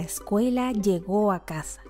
escuela llegó a casa.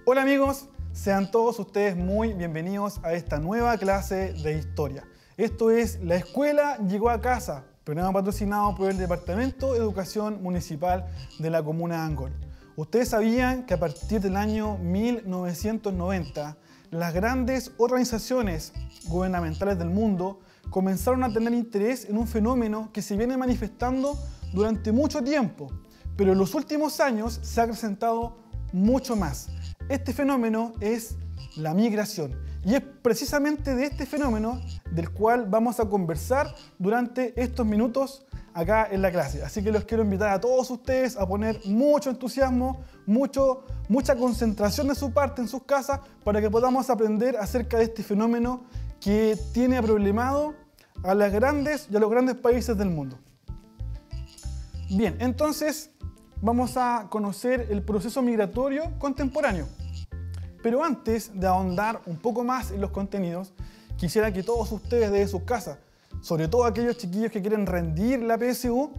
Hola amigos, sean todos ustedes muy bienvenidos a esta nueva clase de historia. Esto es La Escuela Llegó a Casa, programa patrocinado por el Departamento de Educación Municipal de la Comuna de Angol. Ustedes sabían que a partir del año 1990, las grandes organizaciones gubernamentales del mundo comenzaron a tener interés en un fenómeno que se viene manifestando durante mucho tiempo, pero en los últimos años se ha acrecentado mucho más. Este fenómeno es la migración y es precisamente de este fenómeno del cual vamos a conversar durante estos minutos acá en la clase. Así que los quiero invitar a todos ustedes a poner mucho entusiasmo, mucha concentración de su parte en sus casas para que podamos aprender acerca de este fenómeno que tiene problemado a las grandes y a los grandes países del mundo. Bien, entonces vamos a conocer el proceso migratorio contemporáneo. Pero antes de ahondar un poco más en los contenidos, quisiera que todos ustedes desde sus casas, sobre todo aquellos chiquillos que quieren rendir la PSU,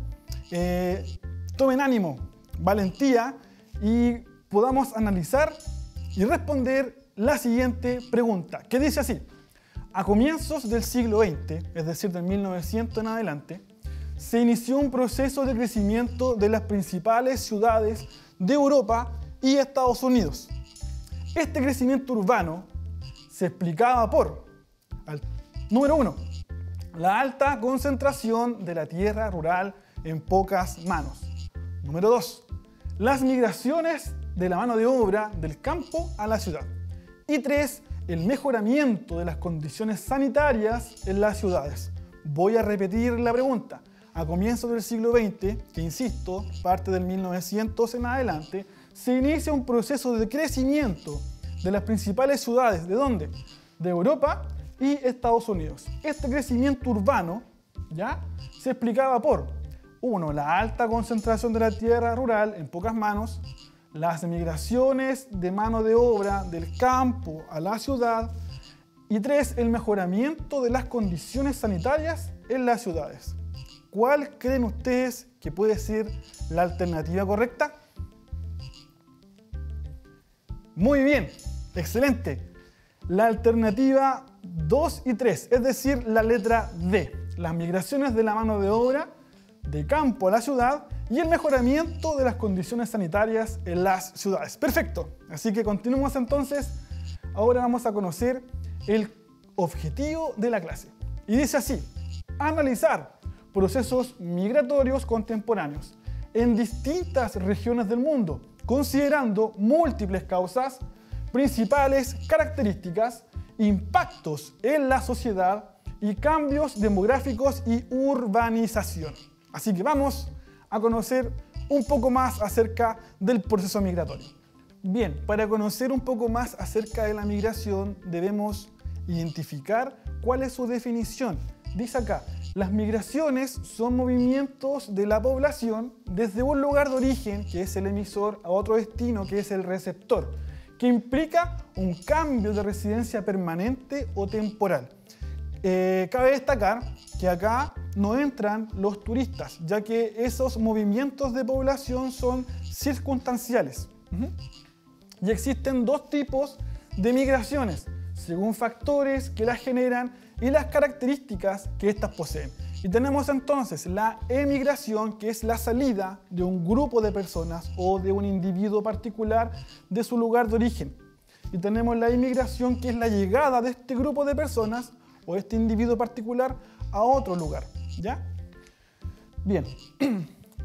tomen ánimo, valentía y podamos analizar y responder la siguiente pregunta, que dice así: a comienzos del siglo XX, es decir, del 1900 en adelante, se inició un proceso de crecimiento de las principales ciudades de Europa y Estados Unidos. Este crecimiento urbano se explicaba por, número 1, la alta concentración de la tierra rural en pocas manos. Número 2, las migraciones de la mano de obra del campo a la ciudad. Y 3, el mejoramiento de las condiciones sanitarias en las ciudades. Voy a repetir la pregunta. A comienzos del siglo XX, que insisto, parte del 1900 en adelante, se inicia un proceso de crecimiento de las principales ciudades. ¿De dónde? De Europa y Estados Unidos. Este crecimiento urbano ¿ya? Se explicaba por 1, la alta concentración de la tierra rural en pocas manos, las migraciones de mano de obra del campo a la ciudad, y 3, el mejoramiento de las condiciones sanitarias en las ciudades. ¿Cuál creen ustedes que puede ser la alternativa correcta? Muy bien, excelente. La alternativa 2 y 3, es decir, la letra D, las migraciones de la mano de obra de campo a la ciudad y el mejoramiento de las condiciones sanitarias en las ciudades. Perfecto, así que continuemos entonces. Ahora vamos a conocer el objetivo de la clase. Y dice así: analizar procesos migratorios contemporáneos en distintas regiones del mundo, considerando múltiples causas, principales características, impactos en la sociedad y cambios demográficos y urbanización. Así que vamos a conocer un poco más acerca del proceso migratorio. Bien, para conocer un poco más acerca de la migración debemos identificar cuál es su definición. Dice acá: las migraciones son movimientos de la población desde un lugar de origen, que es el emisor, a otro destino, que es el receptor, que implica un cambio de residencia permanente o temporal. Cabe destacar que acá no entran los turistas, ya que esos movimientos de población son circunstanciales. Y existen dos tipos de migraciones, según factores que las generan y las características que éstas poseen. Y tenemos entonces la emigración, que es la salida de un grupo de personas o de un individuo particular de su lugar de origen. Y tenemos la inmigración, que es la llegada de este grupo de personas o este individuo particular a otro lugar, ¿ya? Bien,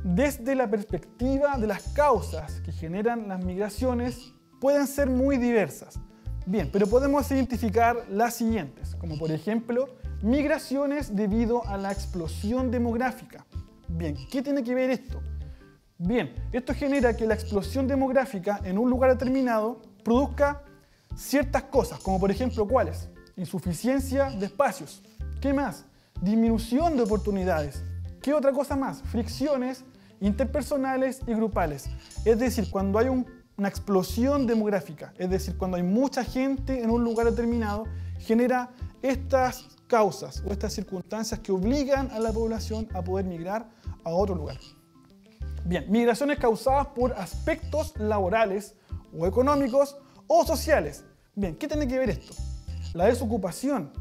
desde la perspectiva de las causas que generan las migraciones, pueden ser muy diversas. Bien, pero podemos identificar las siguientes, como por ejemplo, migraciones debido a la explosión demográfica. Bien, ¿qué tiene que ver esto? Bien, esto genera que la explosión demográfica en un lugar determinado produzca ciertas cosas, como por ejemplo, ¿cuáles? Insuficiencia de espacios. ¿Qué más? Disminución de oportunidades. ¿Qué otra cosa más? Fricciones interpersonales y grupales. Es decir, cuando hay una explosión demográfica, es decir, cuando hay mucha gente en un lugar determinado, genera estas causas o estas circunstancias que obligan a la población a poder migrar a otro lugar. Bien, migraciones causadas por aspectos laborales o económicos o sociales. Bien, ¿qué tiene que ver esto? La desocupación,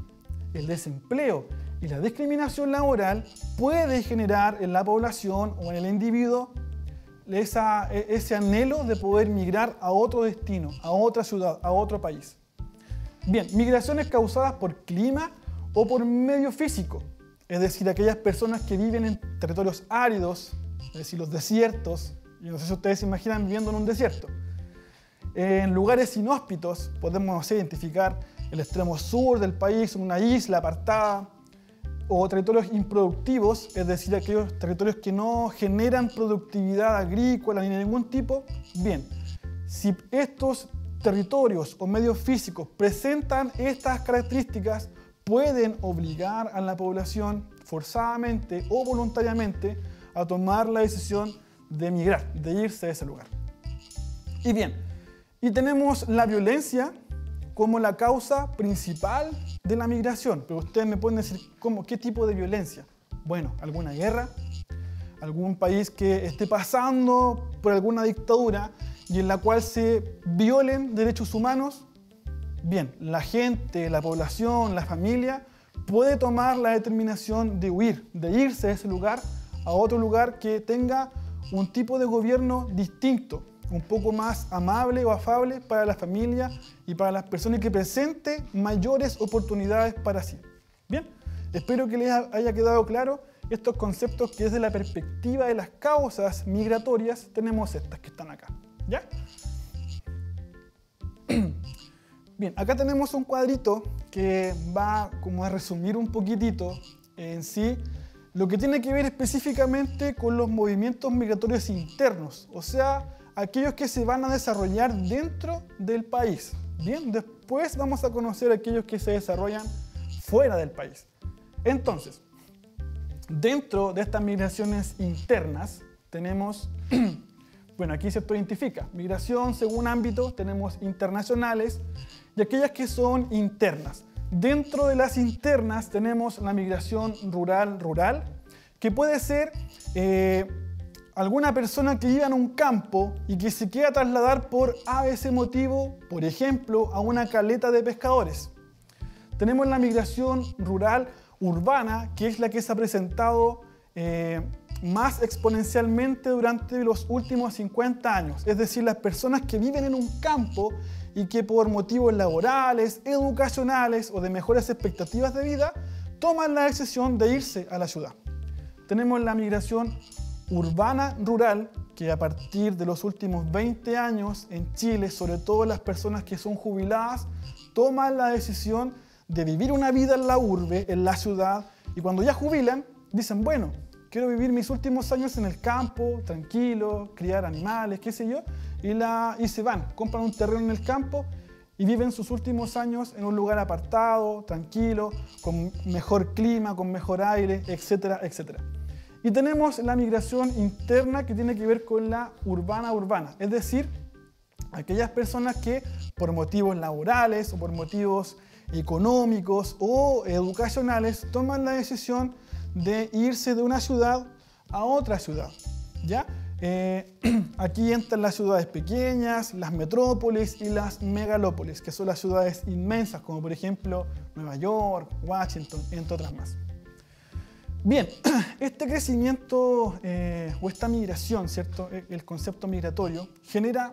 el desempleo y la discriminación laboral puede generar en la población o en el individuo ese anhelo de poder migrar a otro destino, a otra ciudad, a otro país. Bien, migraciones causadas por clima o por medio físico, es decir, aquellas personas que viven en territorios áridos, es decir, los desiertos, y no sé si ustedes se imaginan viviendo en un desierto. En lugares inhóspitos podemos identificar el extremo sur del país, una isla apartada, o territorios improductivos, es decir, aquellos territorios que no generan productividad agrícola ni de ningún tipo. Bien, si estos territorios o medios físicos presentan estas características, pueden obligar a la población forzadamente o voluntariamente a tomar la decisión de emigrar, de irse de ese lugar. Y bien, y tenemos la violencia como la causa principal de la migración. Pero ustedes me pueden decir, ¿qué tipo de violencia? Bueno, alguna guerra, algún país que esté pasando por alguna dictadura y en la cual se violen derechos humanos. Bien, la gente, la población, la familia puede tomar la determinación de huir, de irse de ese lugar a otro lugar que tenga un tipo de gobierno distinto, un poco más amable o afable para la familia y para las personas, que presente mayores oportunidades para sí. Bien, espero que les haya quedado claro estos conceptos que desde la perspectiva de las causas migratorias tenemos estas que están acá. ¿Ya? Bien, acá tenemos un cuadrito que va como a resumir un poquitito en sí lo que tiene que ver específicamente con los movimientos migratorios internos, o sea, aquellos que se van a desarrollar dentro del país. Bien, después vamos a conocer aquellos que se desarrollan fuera del país. Entonces, dentro de estas migraciones internas tenemos, bueno, aquí se identifica, migración según ámbito, tenemos internacionales y aquellas que son internas. Dentro de las internas tenemos la migración rural, que puede ser alguna persona que viva en un campo y que se quiera trasladar por ABC motivo, por ejemplo, a una caleta de pescadores. Tenemos la migración rural urbana, que es la que se ha presentado más exponencialmente durante los últimos 50 años. Es decir, las personas que viven en un campo y que por motivos laborales, educacionales o de mejores expectativas de vida, toman la decisión de irse a la ciudad. Tenemos la migración urbana rural, que a partir de los últimos 20 años en Chile, sobre todo las personas que son jubiladas, toman la decisión de vivir una vida en la urbe, en la ciudad, y cuando ya jubilan, dicen, bueno, quiero vivir mis últimos años en el campo, tranquilo, criar animales, qué sé yo, y se van, compran un terreno en el campo y viven sus últimos años en un lugar apartado, tranquilo, con mejor clima, con mejor aire, etcétera, etcétera. Y tenemos la migración interna, que tiene que ver con la urbana, es decir, aquellas personas que por motivos laborales o por motivos económicos o educacionales toman la decisión de irse de una ciudad a otra ciudad, ¿ya? Aquí entran las ciudades pequeñas, las metrópolis y las megalópolis, que son las ciudades inmensas, como por ejemplo Nueva York, Washington, entre otras más. Bien, este crecimiento o esta migración, ¿cierto? El concepto migratorio genera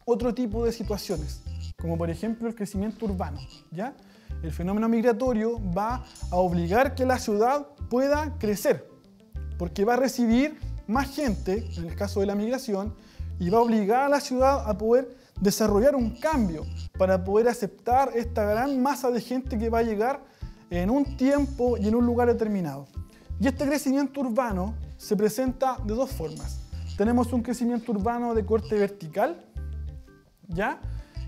otro tipo de situaciones, como por ejemplo el crecimiento urbano, ¿ya? El fenómeno migratorio va a obligar que la ciudad pueda crecer, porque va a recibir más gente, en el caso de la migración, y va a obligar a la ciudad a poder desarrollar un cambio para poder aceptar esta gran masa de gente que va a llegar en un tiempo y en un lugar determinado. Y este crecimiento urbano se presenta de dos formas. Tenemos un crecimiento urbano de corte vertical, ¿ya?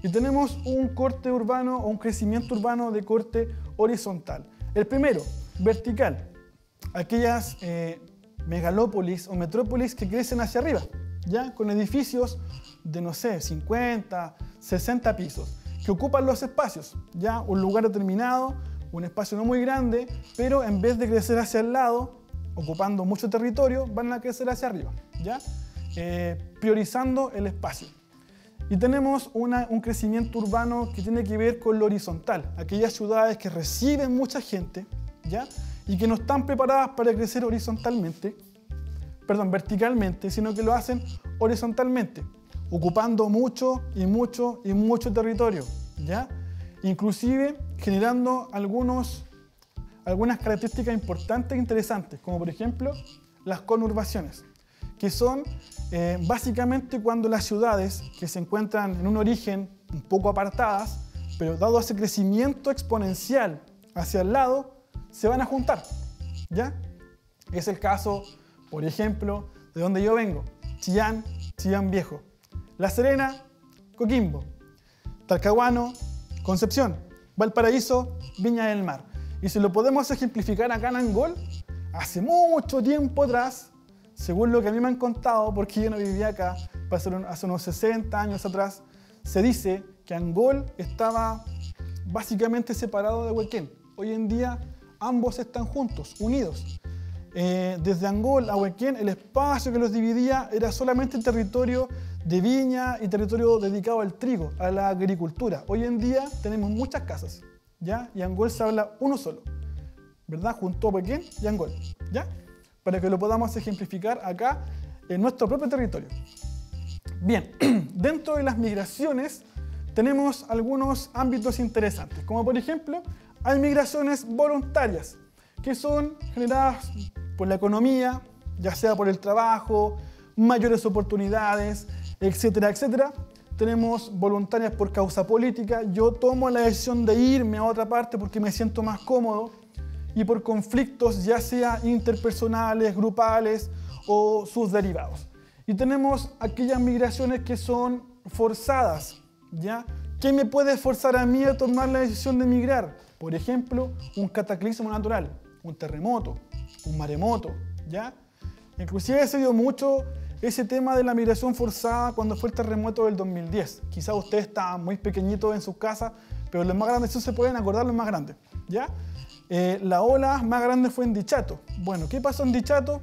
Y tenemos un corte urbano o un crecimiento urbano de corte horizontal. El primero, vertical. Aquellas megalópolis o metrópolis que crecen hacia arriba, ¿ya? Con edificios de, no sé, 50, 60 pisos, que ocupan los espacios, ¿ya? Un lugar determinado, un espacio no muy grande, pero en vez de crecer hacia el lado, ocupando mucho territorio, van a crecer hacia arriba, ¿ya? Priorizando el espacio. Y tenemos un crecimiento urbano que tiene que ver con lo horizontal, aquellas ciudades que reciben mucha gente, ¿ya? Y que no están preparadas para crecer verticalmente, sino que lo hacen horizontalmente, ocupando mucho territorio, ¿ya? Inclusive generando algunas características importantes e interesantes, como por ejemplo las conurbaciones, que son básicamente cuando las ciudades que se encuentran en un origen un poco apartadas, pero dado ese crecimiento exponencial hacia el lado, se van a juntar, ¿ya? Es el caso, por ejemplo, de donde yo vengo, Chillán Viejo, La Serena, Coquimbo, Talcahuano, Concepción, Valparaíso, Viña del Mar. Y si lo podemos ejemplificar acá en Angol, hace mucho tiempo atrás, según lo que a mí me han contado, porque yo no vivía acá, hace unos 60 años atrás, se dice que Angol estaba básicamente separado de Huequén. Hoy en día ambos están juntos, unidos. Desde Angol a Huequén, el espacio que los dividía era solamente el territorio de viña y territorio dedicado al trigo, a la agricultura. Hoy en día tenemos muchas casas, ¿ya? Y Angol se habla uno solo, ¿verdad? Junto a Huequén y Angol, ¿ya? Para que lo podamos ejemplificar acá en nuestro propio territorio. Bien, dentro de las migraciones tenemos algunos ámbitos interesantes, como por ejemplo, hay migraciones voluntarias, que son generadas por la economía, ya sea por el trabajo, mayores oportunidades, etcétera, etcétera. Tenemos voluntarias por causa política. Yo tomo la decisión de irme a otra parte porque me siento más cómodo, y por conflictos ya sea interpersonales, grupales o sus derivados. Y tenemos aquellas migraciones que son forzadas, ¿ya? ¿Qué me puede forzar a mí a tomar la decisión de migrar? Por ejemplo, un cataclismo natural, un terremoto, un maremoto, ¿ya? Inclusive se dio mucho ese tema de la migración forzada cuando fue el terremoto del 2010. Quizás ustedes estaban muy pequeñitos en sus casas, pero los más grandes sí se pueden acordar, los más grandes, ¿ya? La ola más grande fue en Dichato. Bueno, ¿qué pasó en Dichato?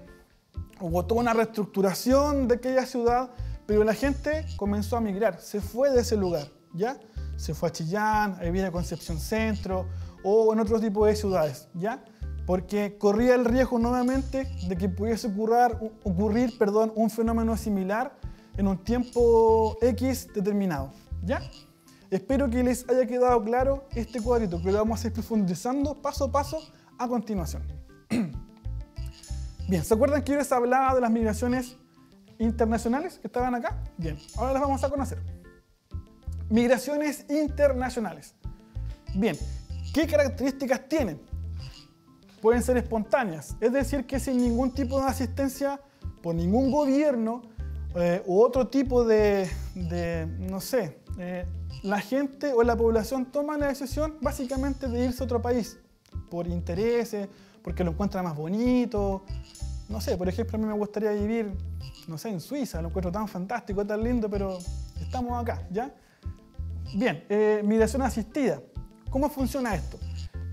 Hubo toda una reestructuración de aquella ciudad, pero la gente comenzó a migrar, se fue de ese lugar, ¿ya? Se fue a Chillán, a vivir a Concepción Centro o en otro tipo de ciudades, ¿ya? Porque corría el riesgo nuevamente de que pudiese ocurrir un fenómeno similar en un tiempo X determinado, ¿ya? Espero que les haya quedado claro este cuadrito, que lo vamos a ir profundizando paso a paso a continuación. Bien, ¿se acuerdan que yo les hablaba de las migraciones internacionales que estaban acá? Bien, ahora las vamos a conocer. Migraciones internacionales. Bien, ¿qué características tienen? Pueden ser espontáneas, es decir, que sin ningún tipo de asistencia por ningún gobierno u otro tipo no sé, la gente o la población toma la decisión básicamente de irse a otro país por intereses, porque lo encuentra más bonito. No sé, por ejemplo, a mí me gustaría vivir, no sé, en Suiza, lo encuentro tan fantástico, tan lindo, pero estamos acá, ¿ya? Bien, migración asistida. ¿Cómo funciona esto?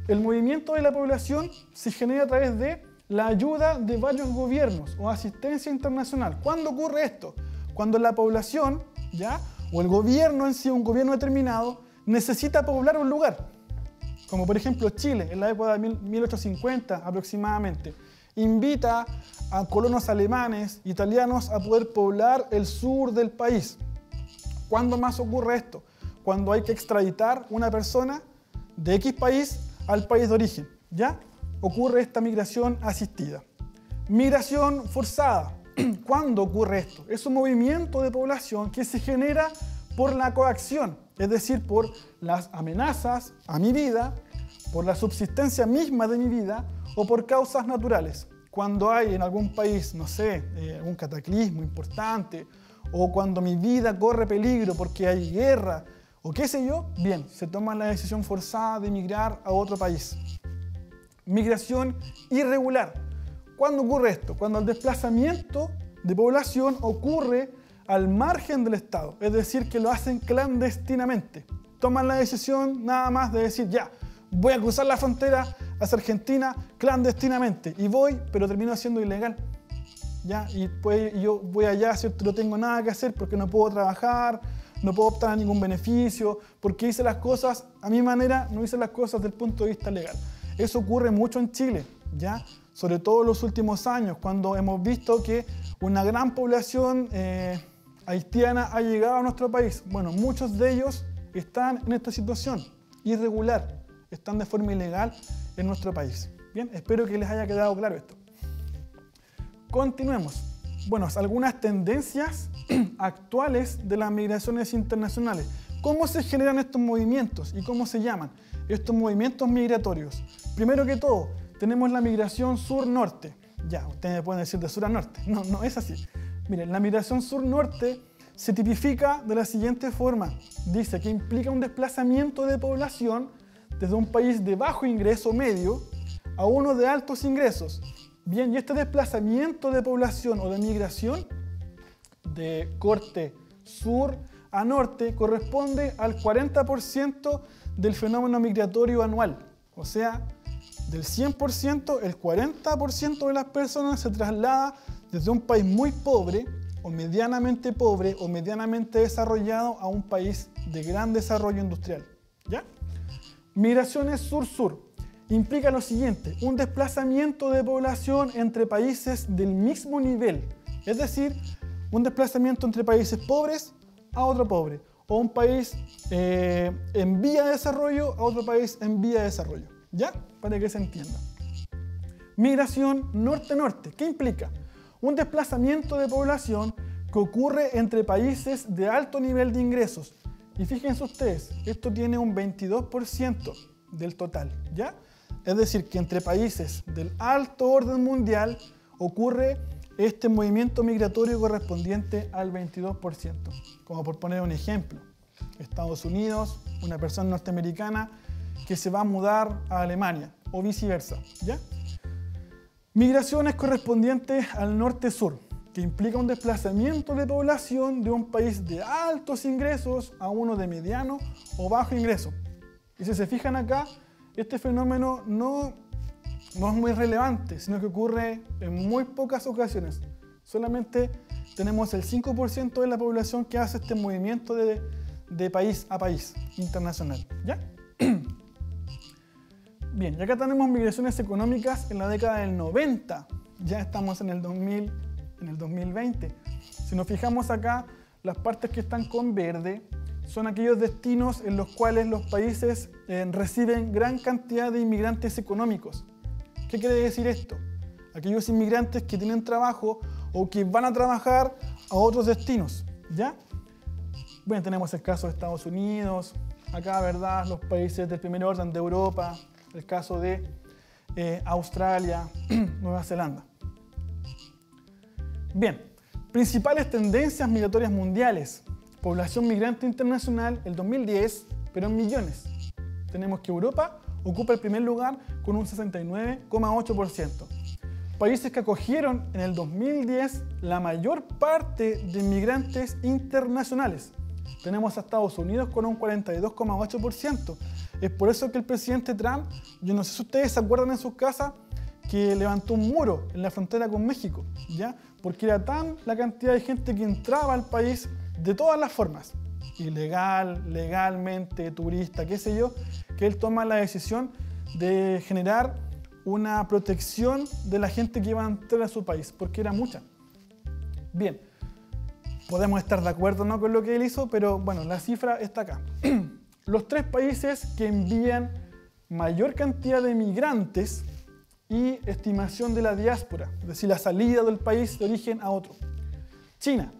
El movimiento de la población se genera a través de la ayuda de varios gobiernos o asistencia internacional. ¿Cuándo ocurre esto? Cuando la población, ¿ya? O el gobierno en sí, un gobierno determinado, necesita poblar un lugar. Como por ejemplo Chile, en la época de 1850 aproximadamente, invita a colonos alemanes, italianos a poder poblar el sur del país. ¿Cuándo más ocurre esto? Cuando hay que extraditar una persona de X país al país de origen, ¿ya? Ocurre esta migración asistida. Migración forzada. ¿Cuándo ocurre esto? Es un movimiento de población que se genera por la coacción, es decir, por las amenazas a mi vida, por la subsistencia misma de mi vida o por causas naturales. Cuando hay en algún país, no sé, algún cataclismo importante o cuando mi vida corre peligro porque hay guerra o qué sé yo, bien, se toma la decisión forzada de emigrar a otro país. Migración irregular. ¿Cuándo ocurre esto? Cuando el desplazamiento de población ocurre al margen del Estado, es decir, que lo hacen clandestinamente, toman la decisión nada más de decir, ya, voy a cruzar la frontera hacia Argentina clandestinamente y voy, pero termino siendo ilegal. ¿Ya? Y pues yo voy allá, ¿cierto? No tengo nada que hacer porque no puedo trabajar, no puedo optar a ningún beneficio, porque hice las cosas a mi manera, no hice las cosas desde el punto de vista legal. Eso ocurre mucho en Chile, ¿ya? Sobre todo en los últimos años, cuando hemos visto que una gran población haitiana ha llegado a nuestro país. Bueno, muchos de ellos están en esta situación irregular, están de forma ilegal en nuestro país. Bien, espero que les haya quedado claro esto. Continuemos. Bueno, algunas tendencias actuales de las migraciones internacionales. ¿Cómo se generan estos movimientos y cómo se llaman estos movimientos migratorios? Primero que todo, tenemos la migración sur-norte. Ya, ustedes me pueden decir de sur a norte. No, no es así. Miren, la migración sur-norte se tipifica de la siguiente forma. Dice que implica un desplazamiento de población desde un país de bajo ingreso medio a uno de altos ingresos. Bien, y este desplazamiento de población o de migración de corte sur a norte corresponde al 40% del fenómeno migratorio anual. O sea, del 100%, el 40% de las personas se traslada desde un país muy pobre o medianamente desarrollado a un país de gran desarrollo industrial. ¿Ya? Migraciones sur-sur. Implica lo siguiente, un desplazamiento de población entre países del mismo nivel, es decir, un desplazamiento entre países pobres a otro pobre, o un país en vía de desarrollo a otro país en vía de desarrollo, ¿ya? Para que se entienda. Migración norte-norte, ¿qué implica? Un desplazamiento de población que ocurre entre países de alto nivel de ingresos, y fíjense ustedes, esto tiene un 22% del total, ¿ya? Es decir, que entre países del alto orden mundial ocurre este movimiento migratorio correspondiente al 22%. Como por poner un ejemplo, Estados Unidos, una persona norteamericana que se va a mudar a Alemania o viceversa, ¿ya? Migraciones correspondientes al norte-sur, que implica un desplazamiento de población de un país de altos ingresos a uno de mediano o bajo ingreso. Y si se fijan acá, este fenómeno no es muy relevante, sino que ocurre en muy pocas ocasiones. Solamente tenemos el 5% de la población que hace este movimiento de país a país internacional. ¿Ya? Bien, y acá tenemos migraciones económicas en la década del 90. Ya estamos en el 2020. Si nos fijamos acá, las partes que están con verde son aquellos destinos en los cuales los países reciben gran cantidad de inmigrantes económicos. ¿Qué quiere decir esto? Aquellos inmigrantes que tienen trabajo o que van a trabajar a otros destinos, ¿ya? Bueno, tenemos el caso de Estados Unidos, acá, ¿verdad?, los países del primer orden de Europa, el caso de Australia, Nueva Zelanda. Bien, principales tendencias migratorias mundiales. Población migrante internacional el 2010, pero en millones. Tenemos que Europa ocupa el primer lugar con un 69,8%. Países que acogieron en el 2010 la mayor parte de inmigrantes internacionales. Tenemos a Estados Unidos con un 42,8%. Es por eso que el presidente Trump, yo no sé si ustedes se acuerdan en sus casas, que levantó un muro en la frontera con México, ¿ya? Porque era tan la cantidad de gente que entraba al país de todas las formas, ilegal, legalmente, turista, qué sé yo, que él toma la decisión de generar una protección de la gente que iba a entrar a su país, porque era mucha. Bien, podemos estar de acuerdo o no con lo que él hizo, pero bueno, la cifra está acá. Los 3 países que envían mayor cantidad de migrantes y estimación de la diáspora, es decir, la salida del país de origen a otro. China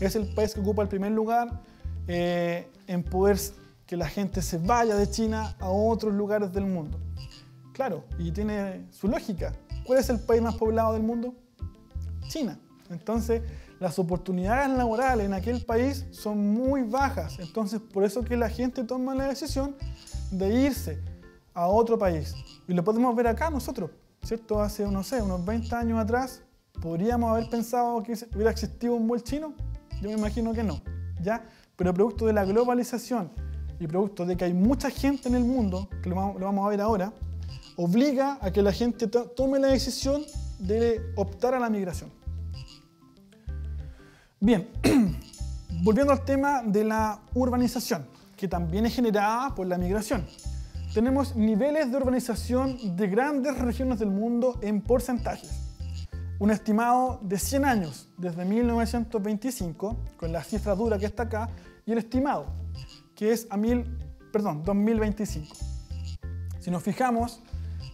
es el país que ocupa el primer lugar en poder que la gente se vaya de China a otros lugares del mundo. Claro, y tiene su lógica. ¿Cuál es el país más poblado del mundo? China. Entonces, las oportunidades laborales en aquel país son muy bajas. Entonces, por eso que la gente toma la decisión de irse a otro país. Y lo podemos ver acá nosotros, ¿cierto? Hace, no sé, unos 20 años atrás, ¿podríamos haber pensado que hubiera existido un mall chino? Yo me imagino que no, ¿ya? Pero producto de la globalización, y producto de que hay mucha gente en el mundo, que lo vamos a ver ahora, obliga a que la gente tome la decisión de optar a la migración. Bien, volviendo al tema de la urbanización, que también es generada por la migración. Tenemos niveles de urbanización de grandes regiones del mundo en porcentajes. Un estimado de 100 años, desde 1925, con la cifra dura que está acá, y el estimado, que es 2025. Si nos fijamos,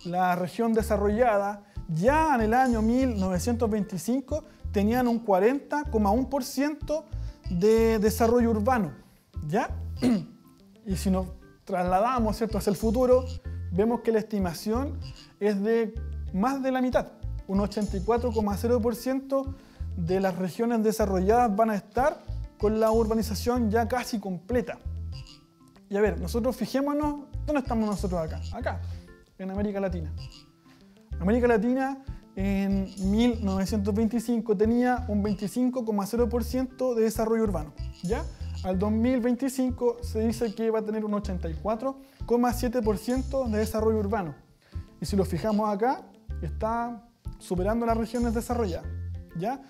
la región desarrollada ya en el año 1925 tenían un 40,1% de desarrollo urbano, ¿ya? Y si nos trasladamos, ¿cierto?, hacia el futuro, vemos que la estimación es de más de la mitad. Un 84,0% de las regiones desarrolladas van a estar con la urbanización ya casi completa. Y a ver, nosotros fijémonos, ¿dónde estamos nosotros acá? Acá, en América Latina. América Latina en 1925 tenía un 25,0% de desarrollo urbano, ¿ya? Al 2025 se dice que va a tener un 84,7% de desarrollo urbano. Y si lo fijamos acá, está superando las regiones desarrolladas, ¿ya?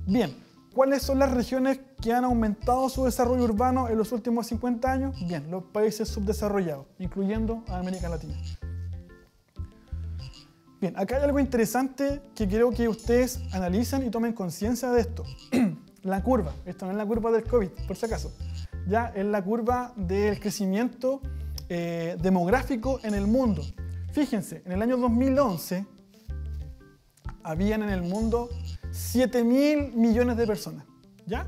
Bien, ¿cuáles son las regiones que han aumentado su desarrollo urbano en los últimos 50 años? Bien, los países subdesarrollados, incluyendo a América Latina. Bien, acá hay algo interesante que quiero que ustedes analicen y tomen conciencia de esto. La curva, esto no es la curva del COVID, por si acaso, ya es la curva del crecimiento demográfico en el mundo. Fíjense, en el año 2011 habían en el mundo 7.000 millones de personas, ¿ya?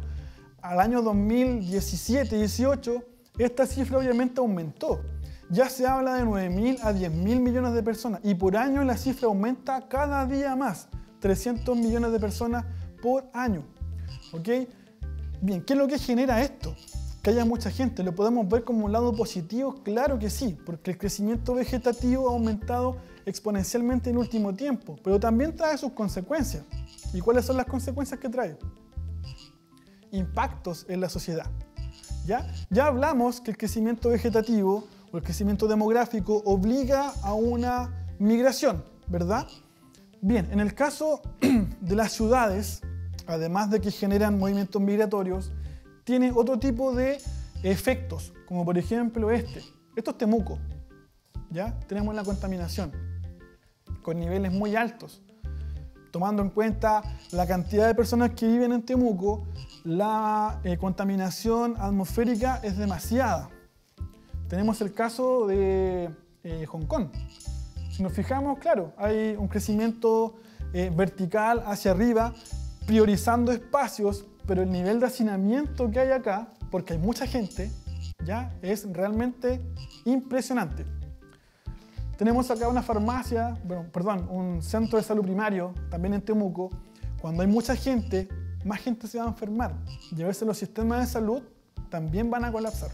Al año 2017-18 esta cifra obviamente aumentó. Ya se habla de 9.000 a 10.000 millones de personas y por año la cifra aumenta cada día más, 300 millones de personas por año. ¿Ok? Bien, ¿qué es lo que genera esto? Que haya mucha gente. ¿Lo podemos ver como un lado positivo? Claro que sí, porque el crecimiento vegetativo ha aumentado exponencialmente en el último tiempo, pero también trae sus consecuencias. ¿Y cuáles son las consecuencias que trae? Impactos en la sociedad. Ya hablamos que el crecimiento vegetativo o el crecimiento demográfico obliga a una migración, ¿verdad? Bien, en el caso de las ciudades, además de que generan movimientos migratorios, tiene otro tipo de efectos, como por ejemplo Esto es Temuco, ¿ya? Tenemos la contaminación con niveles muy altos. Tomando en cuenta la cantidad de personas que viven en Temuco, la contaminación atmosférica es demasiada. Tenemos el caso de Hong Kong. Si nos fijamos, claro, hay un crecimiento vertical hacia arriba, priorizando espacios, pero el nivel de hacinamiento que hay acá, porque hay mucha gente, ya es realmente impresionante. Tenemos acá una farmacia, un centro de salud primario, también en Temuco. Cuando hay mucha gente, más gente se va a enfermar y a veces los sistemas de salud también van a colapsar.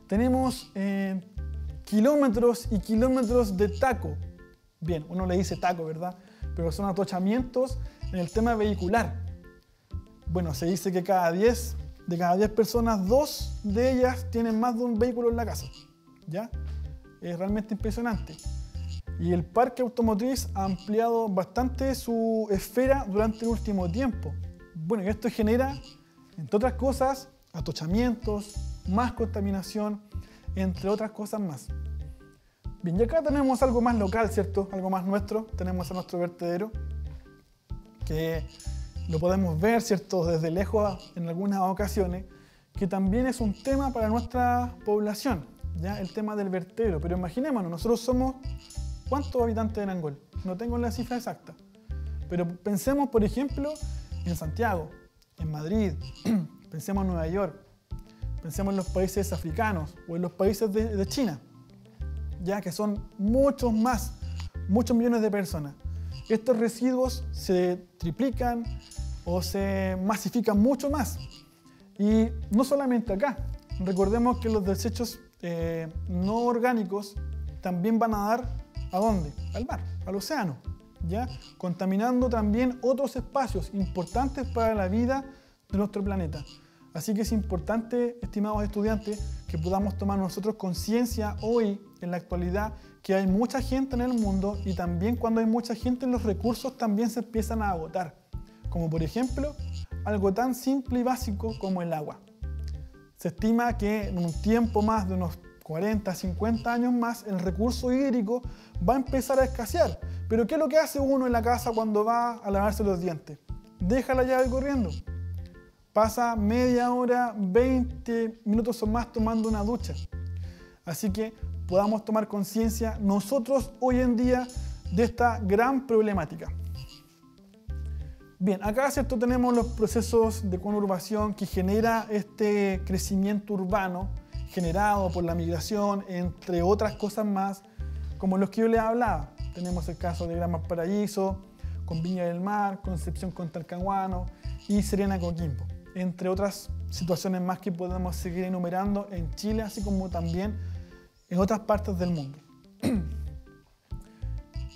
Tenemos kilómetros y kilómetros de taco. Bien, uno le dice taco, ¿verdad? Pero son atochamientos en el tema vehicular. Bueno, se dice que de cada 10 personas, 2 de ellas tienen más de un vehículo en la casa, ¿ya? Es realmente impresionante. Y el parque automotriz ha ampliado bastante su esfera durante el último tiempo. Bueno, y esto genera, entre otras cosas, atochamientos, más contaminación, entre otras cosas más. Bien, y acá tenemos algo más local, ¿cierto? Algo más nuestro. Tenemos a nuestro vertedero, que lo podemos ver, ¿cierto?, desde lejos en algunas ocasiones, que también es un tema para nuestra población, ¿ya? El tema del vertedero. Pero imaginémonos, nosotros somos, ¿cuántos habitantes en Angol? No tengo la cifra exacta. Pero pensemos, por ejemplo, en Santiago, en Madrid, pensemos en Nueva York, pensemos en los países africanos o en los países de China, ya que son muchos millones de personas. Estos residuos se triplican o se masifican mucho más. Y no solamente acá. Recordemos que los desechos no orgánicos también van a dar ¿a dónde? Al mar, al océano, ¿ya? Contaminando también otros espacios importantes para la vida de nuestro planeta. Así que es importante, estimados estudiantes, que podamos tomar nosotros conciencia hoy, en la actualidad, que hay mucha gente en el mundo y también cuando hay mucha gente los recursos también se empiezan a agotar. Como por ejemplo, algo tan simple y básico como el agua. Se estima que en un tiempo más de unos 40, 50 años más, el recurso hídrico va a empezar a escasear. Pero ¿qué es lo que hace uno en la casa cuando va a lavarse los dientes? Deja la llave corriendo. Pasa media hora, 20 minutos o más tomando una ducha. Así que podamos tomar conciencia nosotros hoy en día de esta gran problemática. Bien, acá ¿cierto? Tenemos los procesos de conurbación que genera este crecimiento urbano generado por la migración, entre otras cosas más, como los que yo les hablaba. Tenemos el caso de Gran Valparaíso, con Viña del Mar, Concepción con Talcahuano y Serena Coquimbo, entre otras situaciones más que podemos seguir enumerando en Chile, así como también en otras partes del mundo.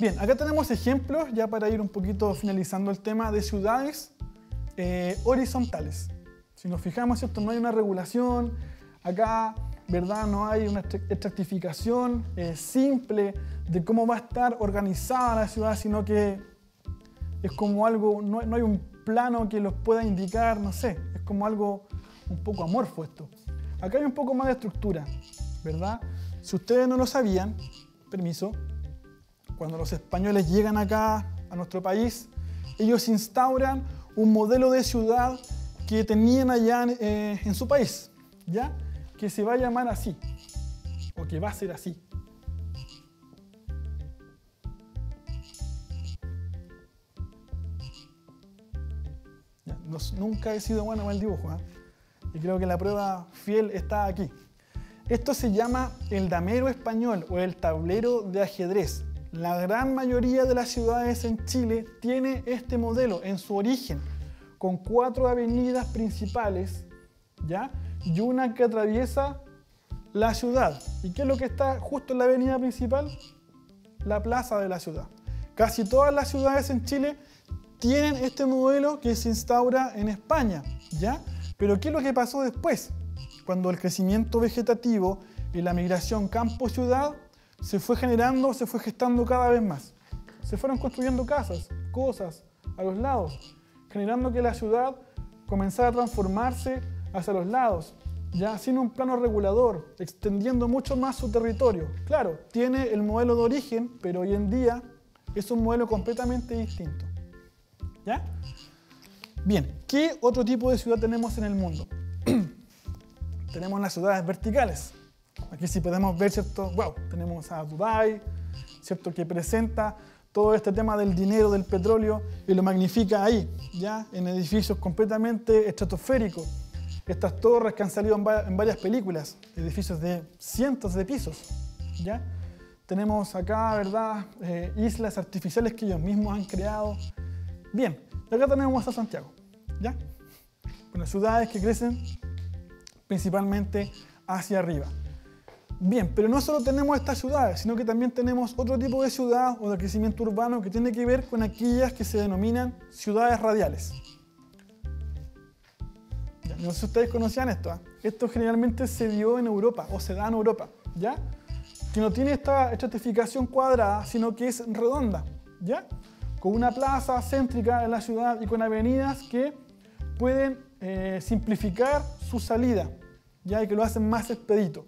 Bien, acá tenemos ejemplos, ya para ir un poquito finalizando el tema, de ciudades horizontales. Si nos fijamos, ¿cierto? No hay una regulación, acá, ¿verdad? No hay una estratificación simple de cómo va a estar organizada la ciudad, sino que es como algo, no hay un plano que los pueda indicar, no sé, es como algo un poco amorfo esto. Acá hay un poco más de estructura, ¿verdad? Si ustedes no lo sabían, permiso, cuando los españoles llegan acá a nuestro país, ellos instauran un modelo de ciudad que tenían allá en su país, ¿ya? Que se va a llamar así, o que va a ser así. Ya, nunca he sido bueno con el dibujo, ¿eh? Y creo que la prueba fiel está aquí. Esto se llama el damero español o el tablero de ajedrez. La gran mayoría de las ciudades en Chile tiene este modelo en su origen, con 4 avenidas principales, ¿ya? Y una que atraviesa la ciudad. ¿Y qué es lo que está justo en la avenida principal? La plaza de la ciudad. Casi todas las ciudades en Chile tienen este modelo que se instaura en España, ¿ya? Pero ¿qué es lo que pasó después? Cuando el crecimiento vegetativo y la migración campo-ciudad se fue generando, se fue gestando cada vez más. Se fueron construyendo casas, cosas a los lados, generando que la ciudad comenzara a transformarse hacia los lados, ya sin un plano regulador, extendiendo mucho más su territorio. Claro, tiene el modelo de origen, pero hoy en día es un modelo completamente distinto. ¿Ya? Bien, ¿qué otro tipo de ciudad tenemos en el mundo? Tenemos las ciudades verticales. Aquí sí podemos ver, ¿cierto? Wow, tenemos a Dubái, ¿cierto? Que presenta todo este tema del dinero, del petróleo, y lo magnifica ahí, ¿ya? En edificios completamente estratosféricos. Estas torres que han salido en varias películas, edificios de cientos de pisos, ¿ya? Tenemos acá, ¿verdad? Islas artificiales que ellos mismos han creado. Bien, y acá tenemos a Santiago, ¿ya? Bueno, ciudades que crecen principalmente hacia arriba. Bien, pero no solo tenemos estas ciudades, sino que también tenemos otro tipo de ciudad o de crecimiento urbano que tiene que ver con aquellas que se denominan ciudades radiales. Ya, no sé si ustedes conocían esto, ¿eh? Esto generalmente se dio en Europa o se da en Europa, ¿ya? Que no tiene esta estratificación cuadrada, sino que es redonda, ¿ya? Con una plaza céntrica en la ciudad y con avenidas que pueden simplificar su salida, ¿ya? Y que lo hacen más expedito.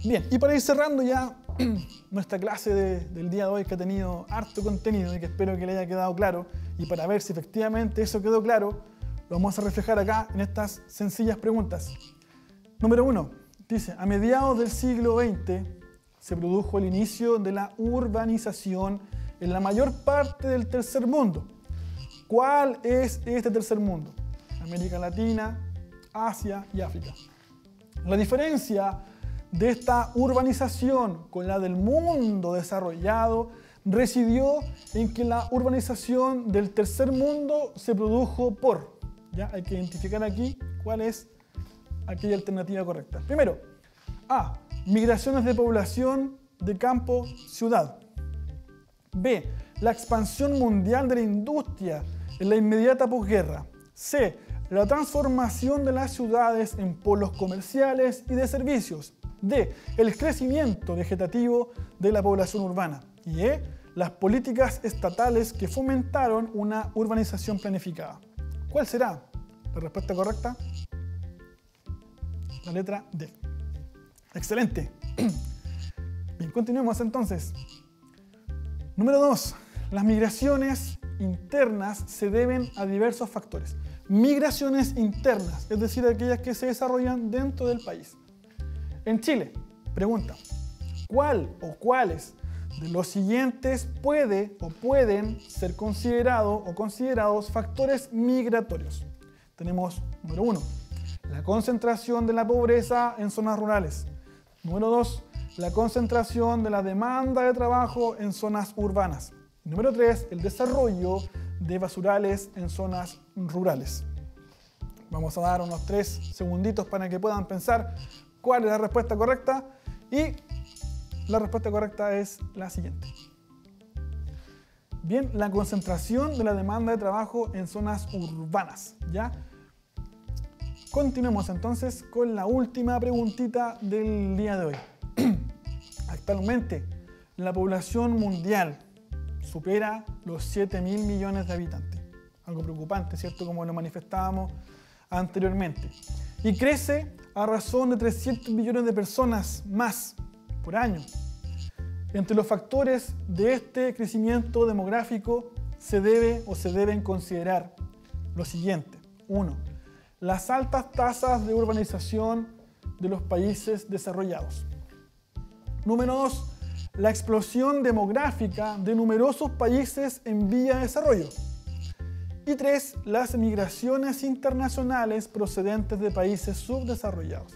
Bien, y para ir cerrando ya nuestra clase del día de hoy, que ha tenido harto contenido y que espero que le haya quedado claro, y para ver si efectivamente eso quedó claro, lo vamos a reflejar acá en estas sencillas preguntas. Número 1, dice, a mediados del siglo XX se produjo el inicio de la urbanización en la mayor parte del tercer mundo. ¿Cuál es este tercer mundo? América Latina, Asia y África. La diferencia de esta urbanización con la del mundo desarrollado residió en que la urbanización del tercer mundo se produjo por, ya hay que identificar aquí cuál es aquella alternativa correcta. Primero, A, migraciones de población de campo-ciudad. B, la expansión mundial de la industria en la inmediata posguerra. C, la transformación de las ciudades en polos comerciales y de servicios. D, el crecimiento vegetativo de la población urbana. Y E, las políticas estatales que fomentaron una urbanización planificada. ¿Cuál será la respuesta correcta? La letra D. Excelente. Bien, continuemos entonces. Número 2. Las migraciones internas se deben a diversos factores. Migraciones internas, es decir, aquellas que se desarrollan dentro del país. En Chile, pregunta, ¿cuál o cuáles de los siguientes pueden ser considerados factores migratorios? Tenemos, número 1, la concentración de la pobreza en zonas rurales. Número 2, la concentración de la demanda de trabajo en zonas urbanas. Número 3, el desarrollo de basurales en zonas rurales. Vamos a dar unos 3 segunditos para que puedan pensar cuál es la respuesta correcta. Y la respuesta correcta es la siguiente. Bien, la concentración de la demanda de trabajo en zonas urbanas. ¿Ya? Continuemos entonces con la última preguntita del día de hoy. Actualmente, la población mundial supera los 7.000 millones de habitantes. Algo preocupante, ¿cierto? Como lo manifestábamos anteriormente. Y crece a razón de 300 millones de personas más por año. Entre los factores de este crecimiento demográfico se deben considerar lo siguiente. 1. Las altas tasas de urbanización de los países desarrollados. Número 2. La explosión demográfica de numerosos países en vía de desarrollo. Y 3. Las migraciones internacionales procedentes de países subdesarrollados.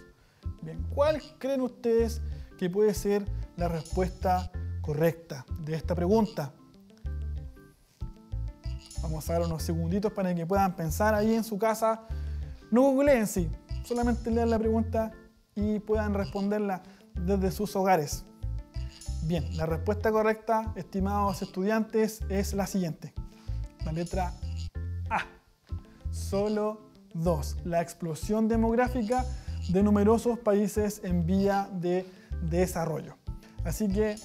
Bien, ¿cuál creen ustedes que puede ser la respuesta correcta de esta pregunta? Vamos a dar unos segunditos para que puedan pensar ahí en su casa. No googleen, sí, solamente lean la pregunta y puedan responderla desde sus hogares. Bien, la respuesta correcta, estimados estudiantes, es la siguiente. La letra A. Solo 2. La explosión demográfica de numerosos países en vía de desarrollo. Así que,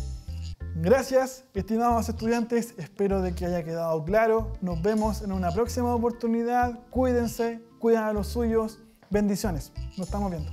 gracias, estimados estudiantes. Espero de que haya quedado claro. Nos vemos en una próxima oportunidad. Cuídense, cuiden a los suyos. Bendiciones. Nos estamos viendo.